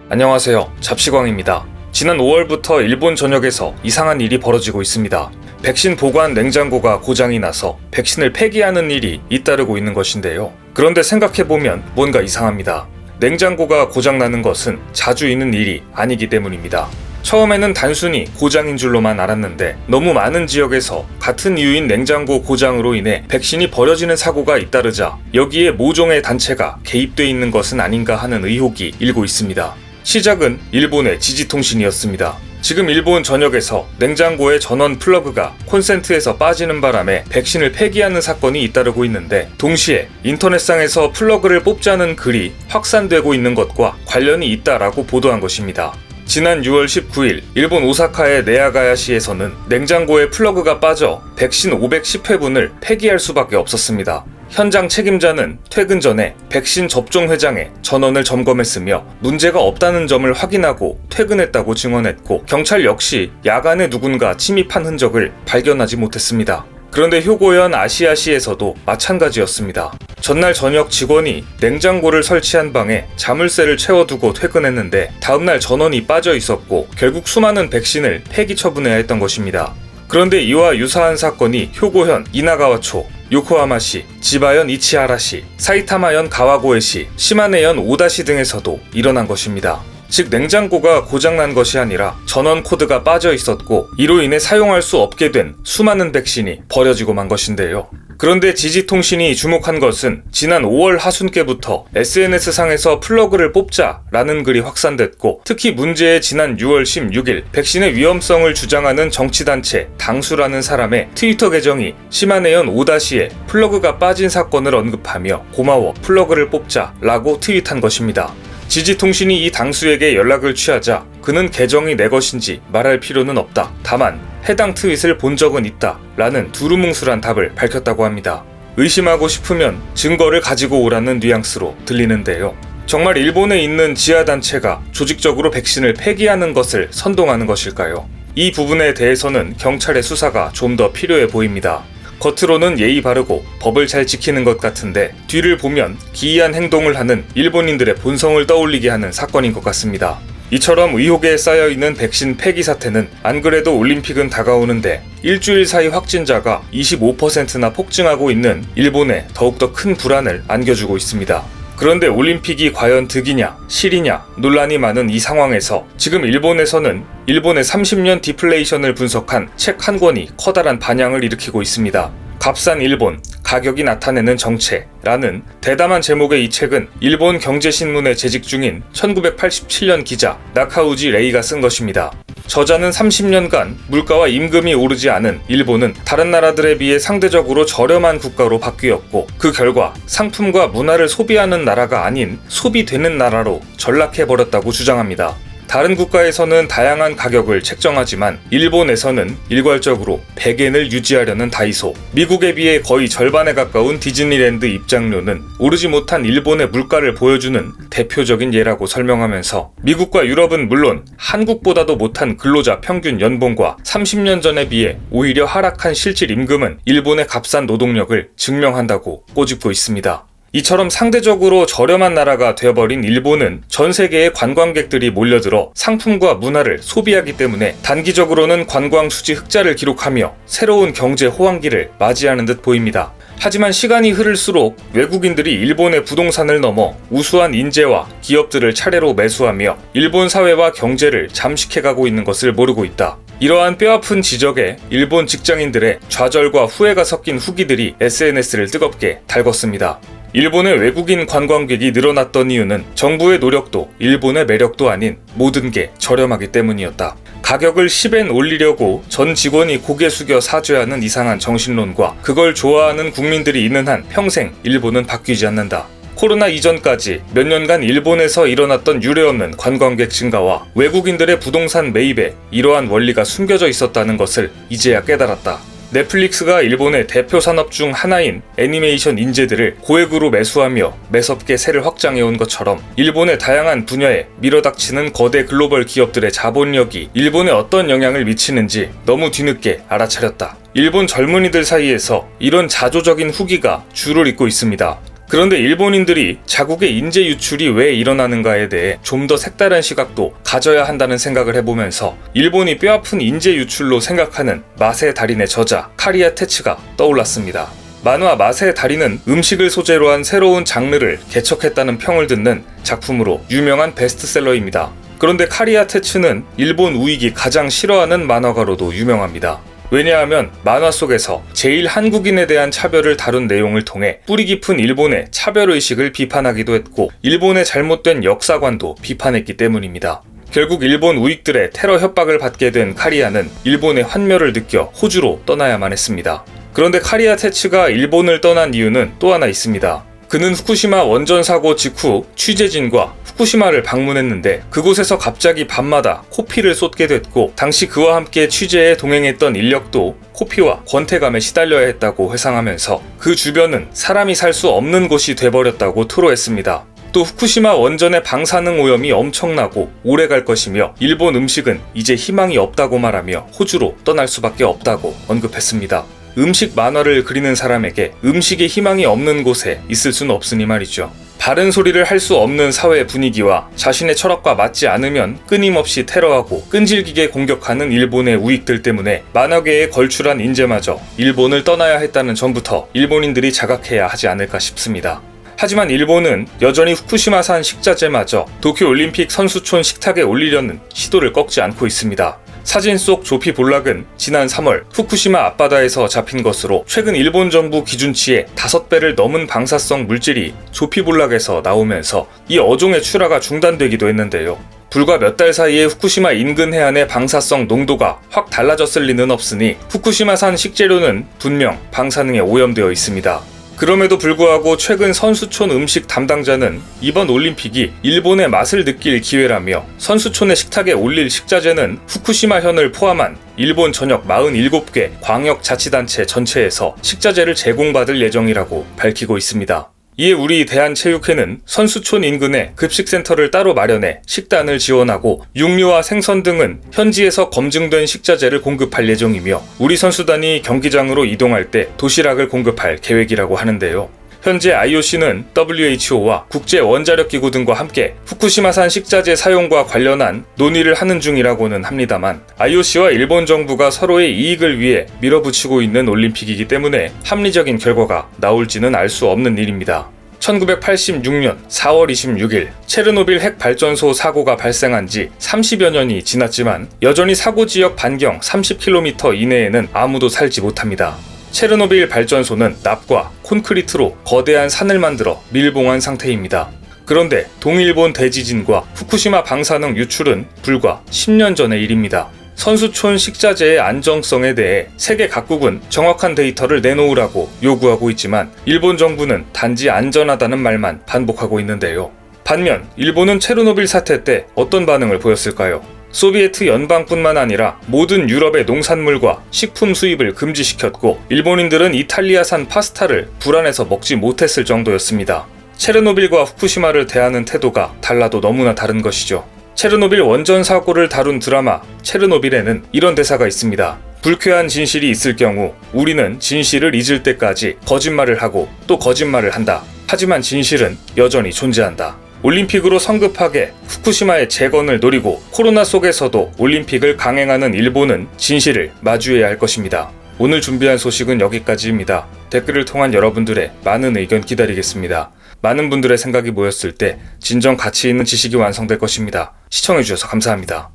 안녕하세요. 잡시광입니다. 지난 5월부터 일본 전역에서 이상한 일이 벌어지고 있습니다. 백신 보관 냉장고가 고장이 나서 백신을 폐기하는 일이 잇따르고 있는 것인데요. 그런데 생각해보면 뭔가 이상합니다. 냉장고가 고장나는 것은 자주 있는 일이 아니기 때문입니다. 처음에는 단순히 고장인 줄로만 알았는데 너무 많은 지역에서 같은 이유인 냉장고 고장으로 인해 백신이 버려지는 사고가 잇따르자 여기에 모종의 단체가 개입돼 있는 것은 아닌가 하는 의혹이 일고 있습니다. 시작은 일본의 지지통신이었습니다. 지금 일본 전역에서 냉장고의 전원 플러그가 콘센트에서 빠지는 바람에 백신을 폐기하는 사건이 잇따르고 있는데, 동시에 인터넷상에서 플러그를 뽑자는 글이 확산되고 있는 것과 관련이 있다라고 보도한 것입니다. 지난 6월 19일 일본 오사카의 네아가야시에서는 냉장고에 플러그가 빠져 백신 510회분을 폐기할 수밖에 없었습니다. 현장 책임자는 퇴근 전에 백신 접종 회장에 전원을 점검했으며 문제가 없다는 점을 확인하고 퇴근했다고 증언했고, 경찰 역시 야간에 누군가 침입한 흔적을 발견하지 못했습니다. 그런데 효고현 아시아시에서도 마찬가지였습니다. 전날 저녁 직원이 냉장고를 설치한 방에 자물쇠를 채워두고 퇴근했는데 다음날 전원이 빠져 있었고 결국 수많은 백신을 폐기 처분해야 했던 것입니다. 그런데 이와 유사한 사건이 효고현 이나가와초, 요코하마시, 지바현 이치하라시, 사이타마현 가와고에시, 시마네현 오다시 등에서도 일어난 것입니다. 즉, 냉장고가 고장난 것이 아니라 전원 코드가 빠져 있었고 이로 인해 사용할 수 없게 된 수많은 백신이 버려지고 만 것인데요. 그런데 지지통신이 주목한 것은 지난 5월 하순께부터 SNS상에서 플러그를 뽑자라는 글이 확산됐고, 특히 문제의 지난 6월 16일 백신의 위험성을 주장하는 정치단체 당수라는 사람의 트위터 계정이 시마네현 오다시에 플러그가 빠진 사건을 언급하며 고마워 플러그를 뽑자라고 트윗한 것입니다. 지지통신이 이 당수에게 연락을 취하자 그는 계정이 내 것인지 말할 필요는 없다, 다만 해당 트윗을 본 적은 있다 라는 두루뭉술한 답을 밝혔다고 합니다. 의심하고 싶으면 증거를 가지고 오라는 뉘앙스로 들리는데요. 정말 일본에 있는 지하단체가 조직적으로 백신을 폐기하는 것을 선동하는 것일까요? 이 부분에 대해서는 경찰의 수사가 좀 더 필요해 보입니다. 겉으로는 예의 바르고 법을 잘 지키는 것 같은데 뒤를 보면 기이한 행동을 하는 일본인들의 본성을 떠올리게 하는 사건인 것 같습니다. 이처럼 의혹에 쌓여있는 백신 폐기 사태는 안 그래도 올림픽은 다가오는데 일주일 사이 확진자가 25%나 폭증하고 있는 일본에 더욱더 큰 불안을 안겨주고 있습니다. 그런데 올림픽이 과연 득이냐 실이냐 논란이 많은 이 상황에서 지금 일본에서는 일본의 30년 디플레이션을 분석한 책 한 권이 커다란 반향을 일으키고 있습니다. 값싼 일본, 가격이 나타내는 정체라는 대담한 제목의 이 책은 일본 경제신문에 재직 중인 1987년 기자 나카우지 레이가 쓴 것입니다. 저자는 30년간 물가와 임금이 오르지 않은 일본은 다른 나라들에 비해 상대적으로 저렴한 국가로 바뀌었고, 그 결과 상품과 문화를 소비하는 나라가 아닌 소비되는 나라로 전락해버렸다고 주장합니다. 다른 국가에서는 다양한 가격을 책정하지만 일본에서는 일괄적으로 100엔을 유지하려는 다이소, 미국에 비해 거의 절반에 가까운 디즈니랜드 입장료는 오르지 못한 일본의 물가를 보여주는 대표적인 예라고 설명하면서, 미국과 유럽은 물론 한국보다도 못한 근로자 평균 연봉과 30년 전에 비해 오히려 하락한 실질 임금은 일본의 값싼 노동력을 증명한다고 꼬집고 있습니다. 이처럼 상대적으로 저렴한 나라가 되어버린 일본은 전 세계의 관광객들이 몰려들어 상품과 문화를 소비하기 때문에 단기적으로는 관광 수지 흑자를 기록하며 새로운 경제 호황기를 맞이하는 듯 보입니다. 하지만 시간이 흐를수록 외국인들이 일본의 부동산을 넘어 우수한 인재와 기업들을 차례로 매수하며 일본 사회와 경제를 잠식해가고 있는 것을 모르고 있다. 이러한 뼈아픈 지적에 일본 직장인들의 좌절과 후회가 섞인 후기들이 SNS를 뜨겁게 달궜습니다. 일본의 외국인 관광객이 늘어났던 이유는 정부의 노력도 일본의 매력도 아닌 모든 게 저렴하기 때문이었다. 가격을 10엔 올리려고 전 직원이 고개 숙여 사죄하는 이상한 정신론과 그걸 좋아하는 국민들이 있는 한 평생 일본은 바뀌지 않는다. 코로나 이전까지 몇 년간 일본에서 일어났던 유례없는 관광객 증가와 외국인들의 부동산 매입에 이러한 원리가 숨겨져 있었다는 것을 이제야 깨달았다. 넷플릭스가 일본의 대표 산업 중 하나인 애니메이션 인재들을 고액으로 매수하며 매섭게 세를 확장해온 것처럼 일본의 다양한 분야에 밀어닥치는 거대 글로벌 기업들의 자본력이 일본에 어떤 영향을 미치는지 너무 뒤늦게 알아차렸다. 일본 젊은이들 사이에서 이런 자조적인 후기가 줄을 잇고 있습니다. 그런데 일본인들이 자국의 인재 유출이 왜 일어나는가에 대해 좀 더 색다른 시각도 가져야 한다는 생각을 해보면서 일본이 뼈아픈 인재 유출로 생각하는 맛의 달인의 저자 카리야 테츠가 떠올랐습니다. 만화 맛의 달인은 음식을 소재로 한 새로운 장르를 개척했다는 평을 듣는 작품으로 유명한 베스트셀러입니다. 그런데 카리야 테츠는 일본 우익이 가장 싫어하는 만화가로도 유명합니다. 왜냐하면 만화 속에서 제일 한국인에 대한 차별을 다룬 내용을 통해 뿌리 깊은 일본의 차별의식을 비판하기도 했고 일본의 잘못된 역사관도 비판했기 때문입니다. 결국 일본 우익들의 테러 협박을 받게 된 카리야는 일본의 환멸을 느껴 호주로 떠나야만 했습니다. 그런데 카리야 테츠가 일본을 떠난 이유는 또 하나 있습니다. 그는 후쿠시마 원전 사고 직후 취재진과 후쿠시마를 방문했는데 그곳에서 갑자기 밤마다 코피를 쏟게 됐고 당시 그와 함께 취재에 동행했던 인력도 코피와 권태감에 시달려야 했다고 회상하면서 그 주변은 사람이 살 수 없는 곳이 돼버렸다고 토로했습니다. 또 후쿠시마 원전의 방사능 오염이 엄청나고 오래 갈 것이며 일본 음식은 이제 희망이 없다고 말하며 호주로 떠날 수밖에 없다고 언급했습니다. 음식 만화를 그리는 사람에게 음식의 희망이 없는 곳에 있을 수는 없으니 말이죠. 바른 소리를 할 수 없는 사회 분위기와 자신의 철학과 맞지 않으면 끊임없이 테러하고 끈질기게 공격하는 일본의 우익들 때문에 만화계에 걸출한 인재마저 일본을 떠나야 했다는 점부터 일본인들이 자각해야 하지 않을까 싶습니다. 하지만 일본은 여전히 후쿠시마산 식자재마저 도쿄올림픽 선수촌 식탁에 올리려는 시도를 꺾지 않고 있습니다. 사진 속 조피 볼락은 지난 3월 후쿠시마 앞바다에서 잡힌 것으로 최근 일본 정부 기준치의 5배를 넘은 방사성 물질이 조피 볼락에서 나오면서 이 어종의 출하가 중단되기도 했는데요. 불과 몇 달 사이에 후쿠시마 인근 해안의 방사성 농도가 확 달라졌을 리는 없으니 후쿠시마산 식재료는 분명 방사능에 오염되어 있습니다. 그럼에도 불구하고 최근 선수촌 음식 담당자는 이번 올림픽이 일본의 맛을 느낄 기회라며 선수촌의 식탁에 올릴 식자재는 후쿠시마현을 포함한 일본 전역 47개 광역자치단체 전체에서 식자재를 제공받을 예정이라고 밝히고 있습니다. 이에 우리 대한체육회는 선수촌 인근에 급식센터를 따로 마련해 식단을 지원하고 육류와 생선 등은 현지에서 검증된 식자재를 공급할 예정이며 우리 선수단이 경기장으로 이동할 때 도시락을 공급할 계획이라고 하는데요. 현재 IOC는 WHO와 국제원자력기구 등과 함께 후쿠시마산 식자재 사용과 관련한 논의를 하는 중이라고는 합니다만 IOC와 일본 정부가 서로의 이익을 위해 밀어붙이고 있는 올림픽이기 때문에 합리적인 결과가 나올지는 알 수 없는 일입니다. 1986년 4월 26일 체르노빌 핵발전소 사고가 발생한 지 30여 년이 지났지만 여전히 사고 지역 반경 30km 이내에는 아무도 살지 못합니다. 체르노빌 발전소는 납과 콘크리트로 거대한 산을 만들어 밀봉한 상태입니다. 그런데 동일본 대지진과 후쿠시마 방사능 유출은 불과 10년 전의 일입니다. 선수촌 식자재의 안정성에 대해 세계 각국은 정확한 데이터를 내놓으라고 요구하고 있지만 일본 정부는 단지 안전하다는 말만 반복하고 있는데요. 반면 일본은 체르노빌 사태 때 어떤 반응을 보였을까요? 소비에트 연방뿐만 아니라 모든 유럽의 농산물과 식품 수입을 금지시켰고 일본인들은 이탈리아산 파스타를 불안해서 먹지 못했을 정도였습니다. 체르노빌과 후쿠시마를 대하는 태도가 달라도 너무나 다른 것이죠. 체르노빌 원전 사고를 다룬 드라마 체르노빌에는 이런 대사가 있습니다. 불쾌한 진실이 있을 경우 우리는 진실을 잊을 때까지 거짓말을 하고 또 거짓말을 한다. 하지만 진실은 여전히 존재한다. 올림픽으로 성급하게 후쿠시마의 재건을 노리고 코로나 속에서도 올림픽을 강행하는 일본은 진실을 마주해야 할 것입니다. 오늘 준비한 소식은 여기까지입니다. 댓글을 통한 여러분들의 많은 의견 기다리겠습니다. 많은 분들의 생각이 모였을 때 진정 가치 있는 지식이 완성될 것입니다. 시청해주셔서 감사합니다.